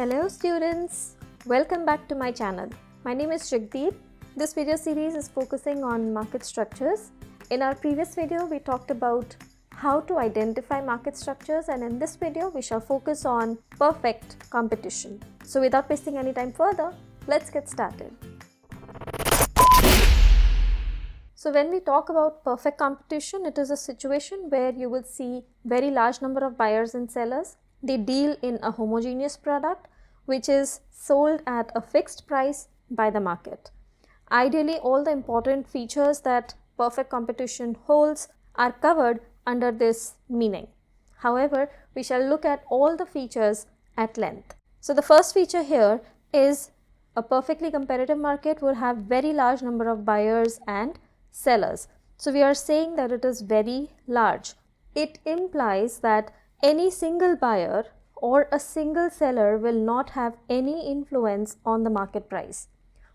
Hello students, welcome back to my channel. My name is Jagdeep. This video series is focusing on market structures. In our previous video, we talked about how to identify market structures, and in this video, we shall focus on perfect competition. So without wasting any time further, let's get started. So when we talk about perfect competition, it is a situation where you will see very large number of buyers and sellers. They deal in a homogeneous product which is sold at a fixed price by the market. Ideally, all the important features that perfect competition holds are covered under this meaning. However, we shall look at all the features at length. So the first feature here is a perfectly competitive market will have very large number of buyers and sellers. So we are saying that it is very large. It implies that any single buyer or a single seller will not have any influence on the market price.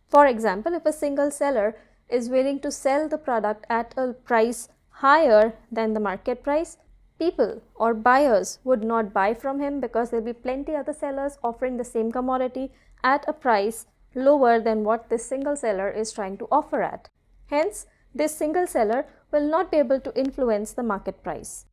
For example, if a single seller is willing to sell the product at a price higher than the market price, people or buyers would not buy from him because there will be plenty other sellers offering the same commodity at a price lower than what this single seller is trying to offer at. Hence, this single seller will not be able to influence the market price.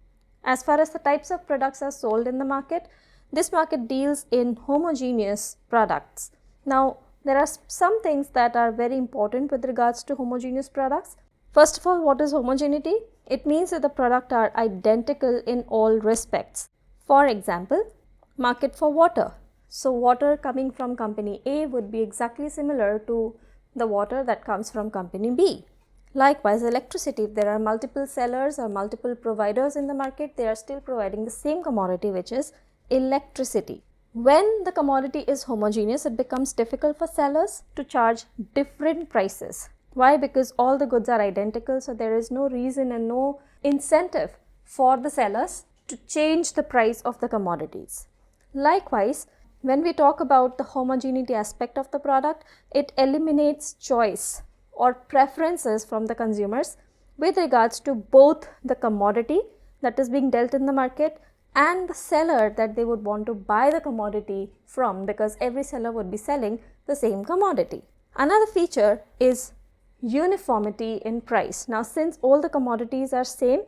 As far as the types of products are sold in the market, this market deals in homogeneous products. Now, there are some things that are very important with regards to homogeneous products. First of all, what is homogeneity? It means that the products are identical in all respects. For example, market for water. So, water coming from company A would be exactly similar to the water that comes from company B. Likewise, electricity, if there are multiple sellers or multiple providers in the market, they are still providing the same commodity, which is electricity. When the commodity is homogeneous, it becomes difficult for sellers to charge different prices. Why? Because all the goods are identical, so there is no reason and no incentive for the sellers to change the price of the commodities. Likewise, when we talk about the homogeneity aspect of the product, it eliminates choice or preferences from the consumers with regards to both the commodity that is being dealt in the market and the seller that they would want to buy the commodity from, because every seller would be selling the same commodity. Another feature is uniformity in price. Now, since all the commodities are same,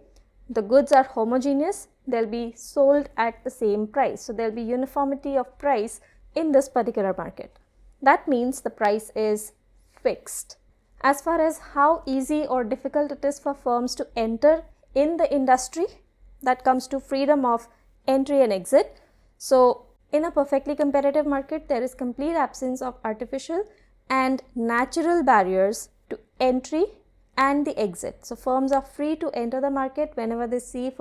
the goods are homogeneous, they'll be sold at the same price. So there'll be uniformity of price in this particular market. That means the price is fixed. As far as how easy or difficult it is for firms to enter in the industry, that comes to freedom of entry and exit. So in a perfectly competitive market, there is complete absence of artificial and natural barriers to entry and the exit. So firms are free to enter the market whenever they see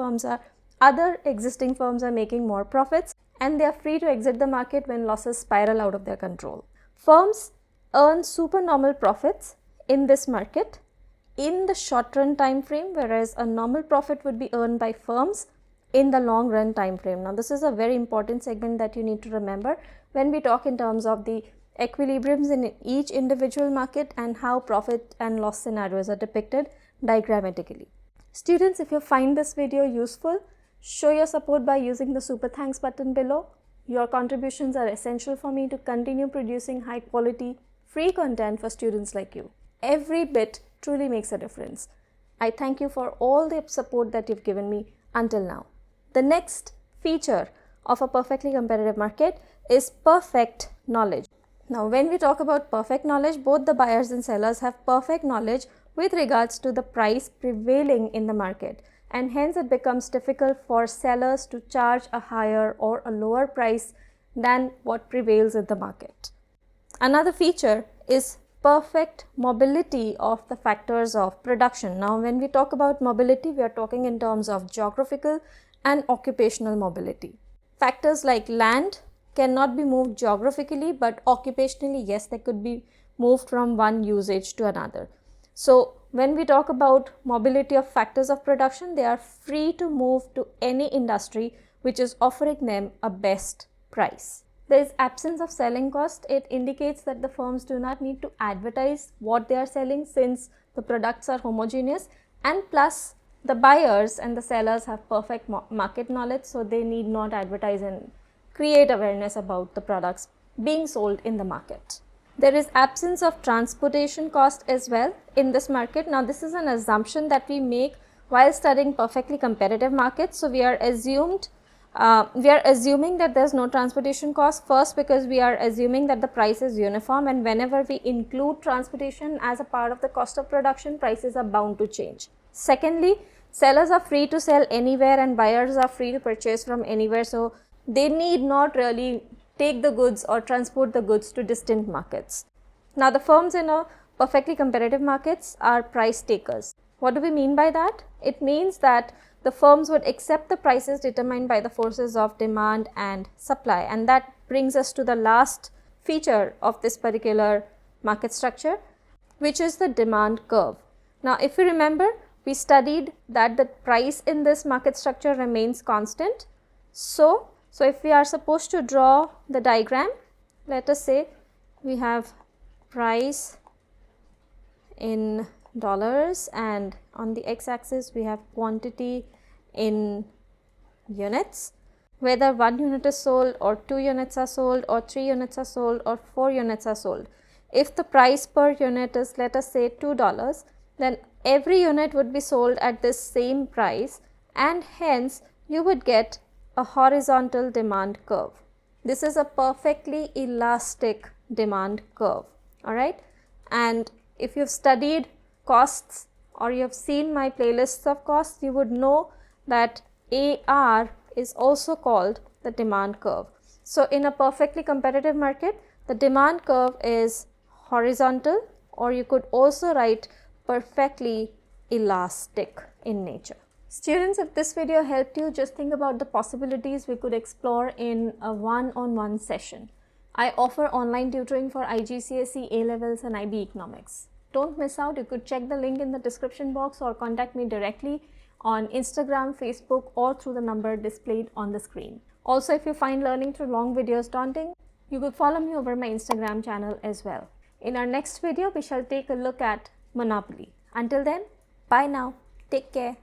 other existing firms are making more profits, and they are free to exit the market when losses spiral out of their control. Firms earn supernormal profits in this market in the short run time frame, whereas a normal profit would be earned by firms in the long run time frame. Now, this is a very important segment that you need to remember when we talk in terms of the equilibriums in each individual market and how profit and loss scenarios are depicted diagrammatically. Students, if you find this video useful, show your support by using the super thanks button below. Your contributions are essential for me to continue producing high quality free content for students like you. Every bit truly makes a difference. I thank you for all the support that you've given me until now. The next feature of a perfectly competitive market is perfect knowledge. Now, when we talk about perfect knowledge, both the buyers and sellers have perfect knowledge with regards to the price prevailing in the market, and hence it becomes difficult for sellers to charge a higher or a lower price than what prevails in the market. Another feature is perfect mobility of the factors of production. Now, when we talk about mobility, we are talking in terms of geographical and occupational mobility. Factors like land cannot be moved geographically, but occupationally, yes, they could be moved from one usage to another. So, when we talk about mobility of factors of production, they are free to move to any industry which is offering them a best price. There is absence of selling cost. It indicates that the firms do not need to advertise what they are selling since the products are homogeneous, and plus the buyers and the sellers have perfect market knowledge, so they need not advertise and create awareness about the products being sold in the market. There is absence of transportation cost as well in this market. Now, this is an assumption that we make while studying perfectly competitive markets. So, we are assuming that there's no transportation cost, first because we are assuming that the price is uniform, and whenever we include transportation as a part of the cost of production, prices are bound to change. Secondly, sellers are free to sell anywhere and buyers are free to purchase from anywhere, so they need not really take the goods or transport the goods to distant markets. Now, the firms in a perfectly competitive markets are price takers. What do we mean by that? It means that the firms would accept the prices determined by the forces of demand and supply, and that brings us to the last feature of this particular market structure, which is the demand curve. Now, if you remember, we studied that the price in this market structure remains constant. So if we are supposed to draw the diagram, let us say we have price in dollars, and on the x-axis we have quantity in units. Whether 1 unit is sold or 2 units are sold or 3 units are sold or 4 units are sold, if the price per unit is, let us say, $2, then every unit would be sold at this same price, and hence you would get a horizontal demand curve. This is a perfectly elastic demand curve, all right? And if you've studied costs or you have seen my playlists of costs, you would know that AR is also called the demand curve. So, in a perfectly competitive market, the demand curve is horizontal, or you could also write perfectly elastic in nature. Students, if this video helped you, just think about the possibilities we could explore in a one-on-one session. I offer online tutoring for IGCSE, A-levels and IB Economics. Don't miss out. You could check the link in the description box or contact me directly on Instagram, Facebook, or through the number displayed on the screen. Also, if you find learning through long videos daunting, you could follow me over my Instagram channel as well. In our next video, we shall take a look at monopoly. Until then, bye now. Take care.